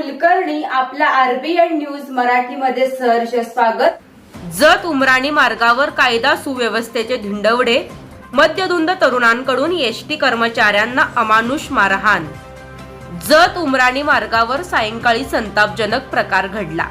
कुलकर्णी आपला RBN news मराठीमध्ये सहर्ष स्वागत। जत उमराणी मार्गावर कायदा सुव्यवस्थेचे धिंडवडे, मद्यधुंद तरुणांकडून एसटी कर्मचाऱ्यांना अमानुष मारहाण। जत उमराणी मार्गावर सायंकाळी संतापजनक प्रकार घडला।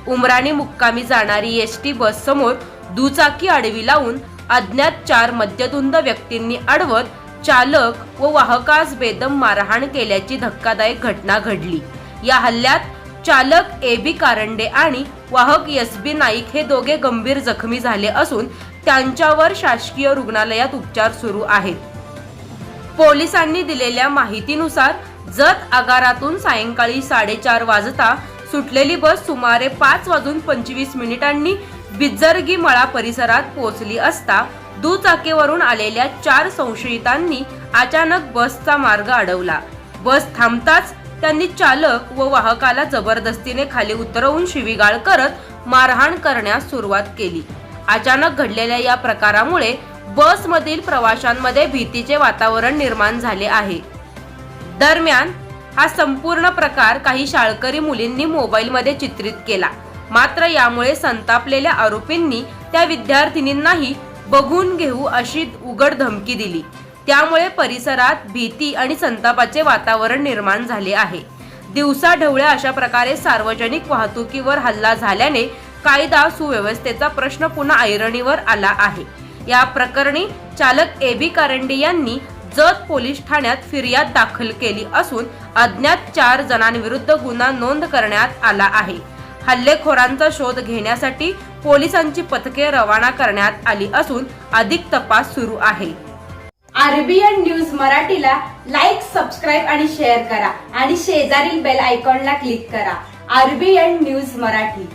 उमराणी मुक्कामी जाणारी एसटी बस समोर दुचाकी आडवी लावून अज्ञात 4 मद्यधुंद व्यक्तींनी अडवत चालक व वाहकास बेदम मारहाण केल्याची धक्कादायक घटना घडली। या हल्ल्यात चालक ए.बी. कारंडे आणि वाहक एस.बी. नाईक हे दोघे गंभीर जखमी झाले असून त्यांच्यावर शासकीय रुग्णालयात उपचार सुरू आहेत। पोलिसांनी दिलेल्या माहितीनुसार जत आगारातून सायंकाळी 4:30 वाजता सुटलेली बस सुमारे 5:25 बिज्जरगी मळा परिसरात पोहोचली असता दुचाकीवरून आलेल्या 4 संशयितांनी अचानक बसचा मार्ग अडवला। बस थांबताच त्यांनी चालक व वाहकाला जबरदस्तीने खाली उतरवून शिवीगाळ करत मारहाण करण्यास सुरुवात केली। अचानक घडलेल्या या प्रकारामुळे बसमधील प्रवाशांमध्ये भीतीचे वातावरण निर्माण झाले आहे। दरम्यान हा संपूर्ण प्रकार काही शाळकरी मुलींनी मोबाईलमध्ये चित्रित केला। मात्र यामुळे संतापलेल्या आरोपींनी त्या विद्यार्थिनींनाही बघून घेऊ अशी उघड धमकी दिली। त्यामुळे परिसरात भीती आणि संतापाचे वातावरण निर्माण झाले आहे। दिवसाढवळ्या अशा प्रकारे सार्वजनिक वाहतुकीवर हल्ला झाल्याने कायदा सुव्यवस्थेचा प्रश्न पुन्हा ऐरणीवर आला आहे। या प्रकरणी चालक ए.बी. कारंडे यांनी जत पोलीस ठाण्यात फिर्याद दाखल केली असून अज्ञात 4 जणांविरुद्ध गुन्हा नोंद करण्यात आला आहे। हल्लेखोरांचा शोध घेण्यासाठी पोलिसांची पथके रवाना करण्यात आली असून अधिक तपास सुरू आहे। आरबीएन न्यूज मराठीला लाईक, सबस्क्राईब आणि शेअर करा आणि शेजारील बेल आयकॉनला क्लिक करा। RBN news Marathi.